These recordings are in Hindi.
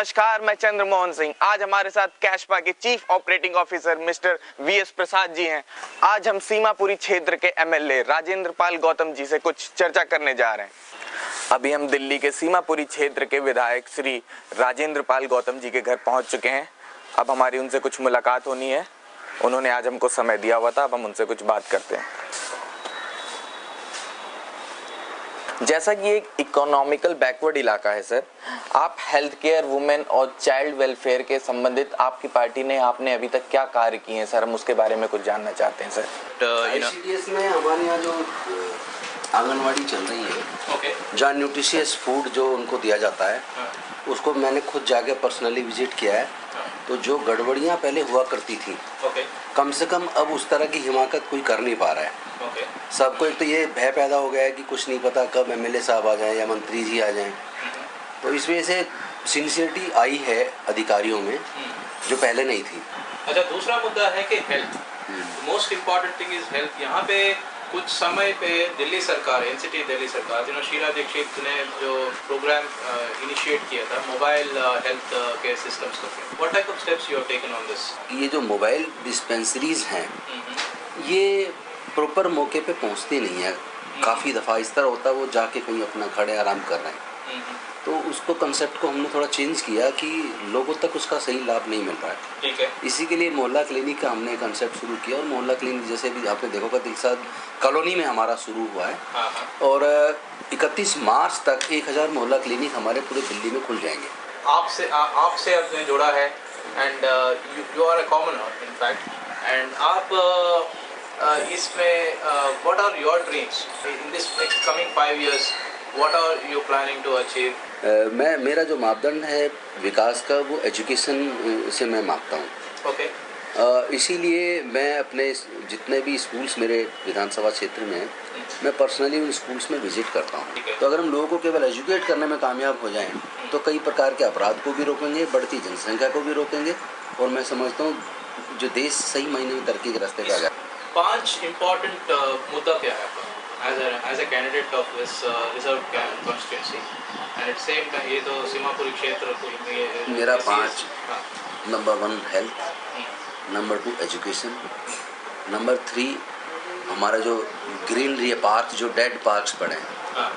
नमस्कार, मैं चंद्रमोहन सिंह। आज हमारे साथ कैशपा के chief operating officer mister VS Prasad ji हैं। आज हम सीमापुरी क्षेत्र के एमएलए राजेंद्र पाल गौतम जी से कुछ चर्चा करने जा रहे हैं। अभी हम दिल्ली के सीमापुरी क्षेत्र के विधायक श्री राजेंद्र पाल गौतम जी के घर पहुंच चुके हैं। अब हमारी उनसे कुछ मुलाकात होनी है। उन्होंने आज हमको समय दिया हुआ था। अब हम उनसे कुछ बात करते हैं। जैसा कि एक इकोनॉमिकल बैकवर्ड इलाका है सर, आप हेल्थ केयर, वुमेन और चाइल्ड वेलफेयर के संबंधित आपकी पार्टी ने आपने अभी तक क्या कार्य किए हैं सर? हम उसके बारे में कुछ जानना चाहते हैं सर। आईसीडीएस में हमारे यहाँ जो आंगनवाड़ी चल रही है, जहाँ न्यूट्रिशियस फूड जो उनको दिया जाता है, उसको मैंने खुद जाके पर्सनली विजिट किया है। तो जो गड़बड़ियाँ पहले हुआ करती थी, कम से कम अब उस तरह की हिमाकत कोई कर नहीं पा रहा है। सबको एक तो ये भय पैदा हो गया है कि कुछ नहीं पता कब एमएलए साहब आ जाएं या मंत्री जी आ जाएं। तो इस वजह से सिंसियरिटी आई है अधिकारियों में, जो पहले नहीं थी। अच्छा, दूसरा मुद्दा है कि health, most important thing is health. यहाँ पे कुछ समय पे दिल्ली सरकार, एनसीटी दिल्ली सरकार, शीला दीक्षित ने जो प्रोग्राम इनिशिएट किया था मोबाइल हेल्थ केयर सिस्टम्स का, what type of steps you have taken on this? ये जो मोबाइल डिस्पेंसरीज हैं, ये प्रॉपर मौके पे पहुंचते नहीं है। काफ़ी दफ़ा इस तरह होता है वो जाके कहीं अपना खड़े आराम कर रहे हैं। तो उसको कंसेप्ट को हमने थोड़ा चेंज किया कि लोगों तक उसका सही लाभ नहीं मिल रहा है। ठीक है। इसी के लिए मोहल्ला क्लिनिक का हमने कंसेप्ट शुरू किया, और मोहल्ला क्लिनिक जैसे भी आपने देखोगा दिलसाद कॉलोनी में हमारा शुरू हुआ है। और 31 मार्च तक 1000 मोहल्ला क्लिनिक हमारे पूरे दिल्ली में खुल जाएंगे। आपसे आपने जोड़ा है, and you are a commoner in fact, and आप इसमें what are your dreams in this next coming 5 years? What are you planning to achieve? मेरा जो मापदंड है विकास का, वो एजुकेशन से मैं मापता हूँ। Okay. इसीलिए मैं अपने जितने भी स्कूल्स मेरे विधानसभा क्षेत्र में हैं, मैं पर्सनली उन स्कूल्स में विजिट करता हूँ। तो अगर हम लोगों को केवल एजुकेट करने में कामयाब हो जाएं, तो कई प्रकार के अपराध को भी रोकेंगे, बढ़ती जनसंख्या को भी रोकेंगे, और मैं समझता हूँ जो देश सही मायने में तरक्की के रास्ते पे आ जाए। 5 इम्पोर्टेंट मुद्दा क्या है as a candidate of this reserved constituency, and at same time ये तो सीमापुरी क्षेत्र को मेरा 5 number 1 health, number 2 education, number 3 हमारा जो ग्रीनरी है, पार्क, जो डेड पार्क्स पड़े हैं,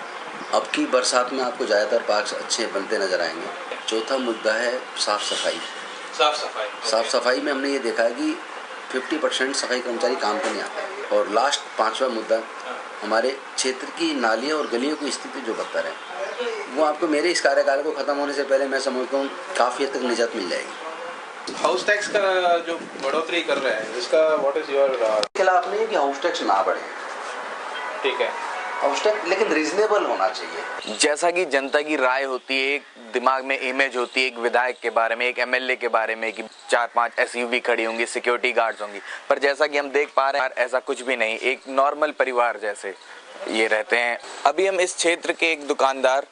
अब की बरसात में आपको ज़्यादातर पार्क्स अच्छे बनते नजर आएंगे। चौथा मुद्दा है साफ सफाई। साफ सफाई में हमने ये देखा है कि 50% सफाई कर्मचारी काम पर नहीं आते। और लास्ट 5वां मुद्दा, हमारे क्षेत्र की नालियों और गलियों की स्थिति जो बदतर है, वो आपको मेरे इस कार्यकाल को ख़त्म होने से पहले मैं समझता हूँ काफ़ी हद तक निजात मिल जाएगी। हाउस टैक्स का जो बढ़ोतरी कर रहे हैं, इसका व्हाट इज योर खिलाफ नहीं है कि हाउस टैक्स ना बढ़े, ठीक है, हाउस टैक्स लेकिन रीजनेबल होना चाहिए। जैसा कि जनता की राय होती है, एक दिमाग में इमेज होती है एक विधायक के बारे में, एक एमएलए के बारे में, कि 4-5 एसयूवी खड़ी होंगी, सिक्योरिटी गार्ड्स होंगी, पर जैसा कि हम देख पा रहे हैं ऐसा कुछ भी नहीं। एक नॉर्मल परिवार जैसे ये रहते हैं। अभी हम इस क्षेत्र के एक दुकानदार,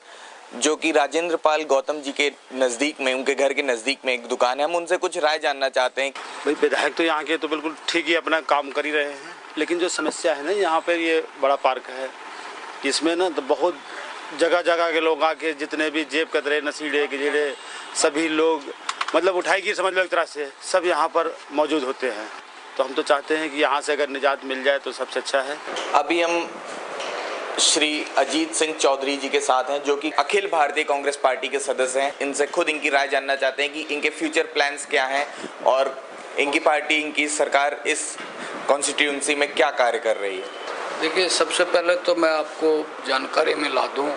जो कि राजेंद्र पाल गौतम जी के नज़दीक में, उनके घर के नज़दीक में एक दुकान है, हम उनसे कुछ राय जानना चाहते हैं। भाई विधायक तो यहाँ के तो बिल्कुल ठीक ही अपना काम कर ही रहे हैं, लेकिन जो समस्या है ना, यहाँ पर ये बड़ा पार्क है, इसमें ना तो बहुत जगह जगह के लोग आके, जितने भी जेब कतरे, नसीड़े गिजेड़े, सभी लोग, मतलब उठाई की समझ लो एक तरह से, सब यहाँ पर मौजूद होते हैं। तो हम तो चाहते हैं कि यहाँ से अगर निजात मिल जाए तो सबसे अच्छा है। अभी हम श्री अजीत सिंह चौधरी जी के साथ हैं, जो कि अखिल भारतीय कांग्रेस पार्टी के सदस्य हैं। इनसे खुद इनकी राय जानना चाहते हैं कि इनके फ्यूचर प्लान्स क्या हैं और इनकी पार्टी, इनकी सरकार इस कॉन्स्टिट्यूंसी में क्या कार्य कर रही है। देखिए, सबसे पहले तो मैं आपको जानकारी में ला दूं,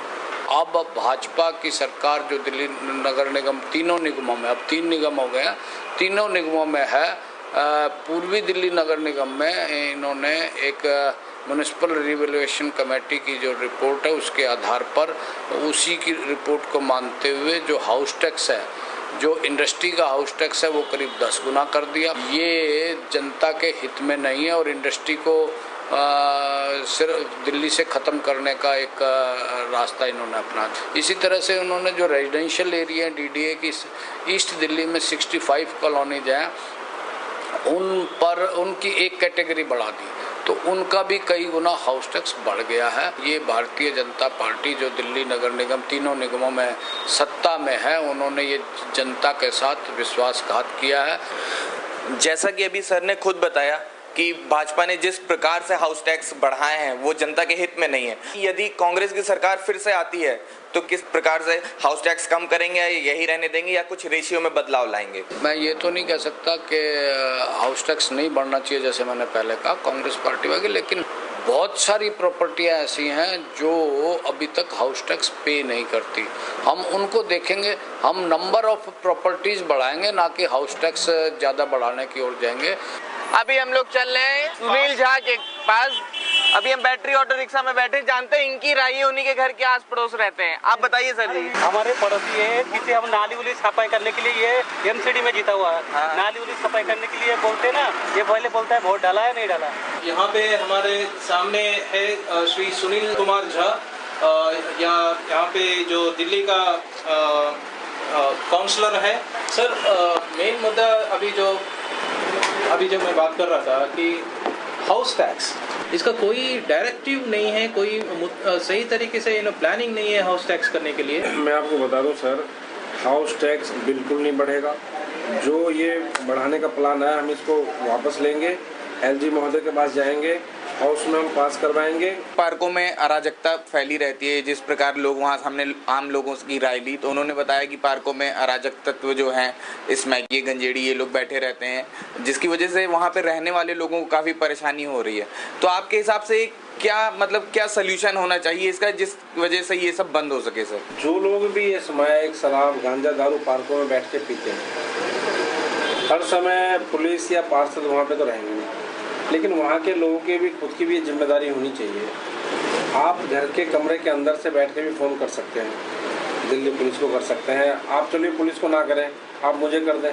अब भाजपा की सरकार जो दिल्ली नगर निगम, तीनों निगमों में, अब 3 निगम हो गए, तीनों निगमों में है। पूर्वी दिल्ली नगर निगम में इन्होंने एक म्युनिसिपल रिवैल्यूएशन कमेटी की जो रिपोर्ट है, उसके आधार पर, उसी की रिपोर्ट को मानते हुए जो हाउस टैक्स है, जो इंडस्ट्री का हाउस टैक्स है, वो करीब 10 गुना कर दिया। ये जनता के हित में नहीं है, और इंडस्ट्री को सिर्फ दिल्ली से ख़त्म करने का एक रास्ता इन्होंने अपना। इसी तरह से उन्होंने जो रेजिडेंशियल एरिया डीडीए की ईस्ट दिल्ली में 65 कॉलोनीज हैं, उन पर उनकी एक कैटेगरी बढ़ा दी। तो उनका भी कई गुना हाउस टैक्स बढ़ गया है। ये भारतीय जनता पार्टी जो दिल्ली नगर निगम तीनों निगमों में सत्ता में है, उन्होंने ये जनता के साथ विश्वासघात किया है। जैसा कि अभी सर ने खुद बताया कि भाजपा ने जिस प्रकार से हाउस टैक्स बढ़ाए हैं वो जनता के हित में नहीं है। यदि कांग्रेस की सरकार फिर से आती है तो किस प्रकार से हाउस टैक्स कम करेंगे, या यही रहने देंगे, या कुछ रेशियो में बदलाव लाएंगे? मैं ये तो नहीं कह सकता कि हाउस टैक्स नहीं बढ़ना चाहिए, जैसे मैंने पहले कहा कांग्रेस पार्टी वाले, लेकिन बहुत सारी प्रॉपर्टियां ऐसी हैं जो अभी तक हाउस टैक्स पे नहीं करती। हम उनको देखेंगे, हम नंबर ऑफ प्रॉपर्टीज बढ़ाएंगे, ना कि हाउस टैक्स ज़्यादा बढ़ाने की ओर जाएंगे। अभी हम लोग चल रहे हैं सुनील झा के पास। अभी हम बैटरी ऑटो रिक्शा में बैठे, जानते हैं इनकी राय, उन्हीं के घर के आस पड़ोस रहते हैं। आप बताइए सर जी। हमारे पड़ोसी है, पीछे हम नाली उली सफाई करने के लिए ये एमसीडी में जीता हुआ है। हाँ। नाली उली सफाई करने के लिए बोलते ना, ये पहले बोलता है वोट डाला है नहीं डाला। यहाँ पे हमारे सामने है श्री सुनील कुमार झा, यहाँ पे जो दिल्ली का काउंसलर है। सर, मेन मुद्दा अभी जो मैं बात कर रहा था कि हाउस टैक्स, इसका कोई डायरेक्टिव नहीं है, कोई सही तरीके से प्लानिंग नहीं है हाउस टैक्स करने के लिए। मैं आपको बता दूं सर, हाउस टैक्स बिल्कुल नहीं बढ़ेगा। जो ये बढ़ाने का प्लान है, हम इसको वापस लेंगे, एलजी महोदय के पास जाएंगे और उसमें हम पास करवाएंगे। पार्कों में अराजकता फैली रहती है, जिस प्रकार लोग वहाँ हमने आम लोगों की राय ली तो उन्होंने बताया कि पार्कों में अराजक तत्व जो हैं, स्मैकी, गंजेड़ी, ये लोग बैठे रहते हैं, जिसकी वजह से वहाँ पे रहने वाले लोगों को काफ़ी परेशानी हो रही है। तो आपके हिसाब से क्या सल्यूशन होना चाहिए इसका, जिस वजह से ये सब बंद हो सके? सर, जो लोग भी ये स्मैक, शराब, गांजा, दारू पार्कों में बैठ के पीते हैं, हर समय पुलिस या पार्षद वहाँ पे तो रहेंगे नहीं, लेकिन वहाँ के लोगों की भी खुद की भी जिम्मेदारी होनी चाहिए। आप घर के कमरे के अंदर से बैठ के भी फ़ोन कर सकते हैं, दिल्ली पुलिस को कर सकते हैं। आप चलिए पुलिस को ना करें, आप मुझे कर दें।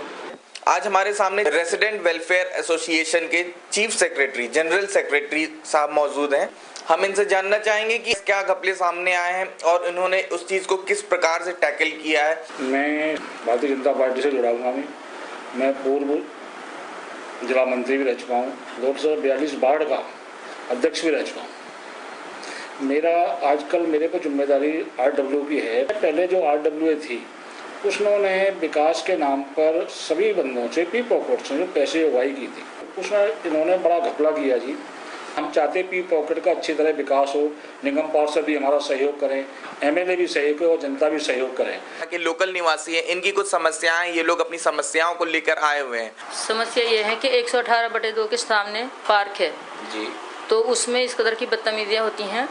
आज हमारे सामने रेसिडेंट वेलफेयर एसोसिएशन के चीफ सेक्रेटरी, जनरल सेक्रेटरी साहब मौजूद हैं। हम इनसे जानना चाहेंगे कि क्या घपले सामने आए हैं और इन्होंने उस चीज़ को किस प्रकार से टैकल किया है। मैं भारतीय जनता पार्टी से जुड़ा हुआ हूँ। मैं पूर्व जिला मंत्री भी रह चुका हूँ, 242 वार्ड का अध्यक्ष भी रह चुका हूँ। मेरे को जिम्मेदारी RWA की है। पहले जो RWA थी उसने विकास के नाम पर सभी बंदों से पी पॉकेट से जो पैसे उगाई की थी, उसमें इन्होंने बड़ा घपला किया जी। हम चाहते पी पॉकेट का अच्छी तरह विकास हो, निगम पार्षद भी हमारा सहयोग करें, MLA भी सहयोग करें और जनता भी सहयोग करें। कि लोकल निवासी हैं, इनकी कुछ समस्याएं, ये लोग अपनी समस्याओं को लेकर आए हुए हैं। समस्या ये है कि 118/2 के सामने पार्क है जी, तो उसमें इस कदर की बदतमीजियाँ होती हैं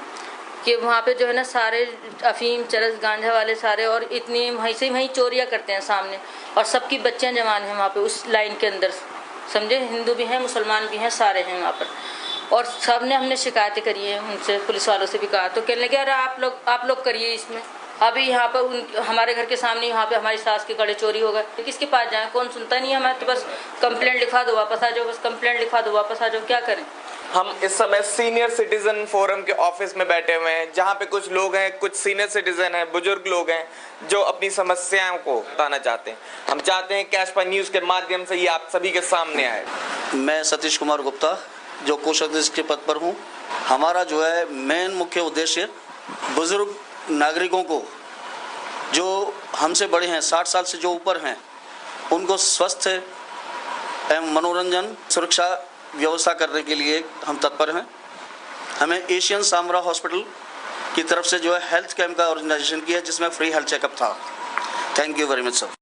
कि वहाँ पे जो है ना सारे अफीम, चरस, गांजा वाले सारे, और इतनी वहीं चोरियाँ करते हैं सामने, और सबकी बच्चियाँ जवान हैं वहाँ पे उस लाइन के अंदर, समझे, हिंदू भी हैं, मुसलमान भी हैं, सारे हैं वहाँ पर। और सब ने हमने शिकायतें करी हैं उनसे, पुलिस वालों से भी कहा, तो कहने लगे अरे आप लोग करिए इसमें। अभी यहाँ पर हमारे घर के सामने यहाँ पे हमारी सास के कड़े चोरी हो गए, किसके पास जाएं, कौन सुनता नहीं है हमारे, तो बस कंप्लेंट लिखवा दो वापस आ जाओ, बस कंप्लेंट लिखवा दो वापस आ जाओ, क्या करें। हम इस समय सीनियर सिटीजन फोरम के ऑफिस में बैठे हुए हैं, जहाँ पे कुछ लोग हैं, कुछ सीनियर सिटीजन हैं, बुजुर्ग लोग हैं जो अपनी समस्याओं को बताना चाहते हैं। हम चाहते हैं कैशपा न्यूज़ के माध्यम से ये आप सभी के सामने आए। मैं सतीश कुमार गुप्ता, जो कोषाध्यक्ष के पद पर हूँ। हमारा जो है मेन मुख्य उद्देश्य बुजुर्ग नागरिकों को, जो हमसे बड़े हैं, 60 साल से जो ऊपर हैं, उनको स्वस्थ एवं मनोरंजन सुरक्षा व्यवस्था करने के लिए हम तत्पर हैं। हमें एशियन सामरा हॉस्पिटल की तरफ से जो है हेल्थ कैंप का ऑर्गेनाइजेशन किया, जिसमें फ्री हेल्थ चेकअप था। Thank you very much sir.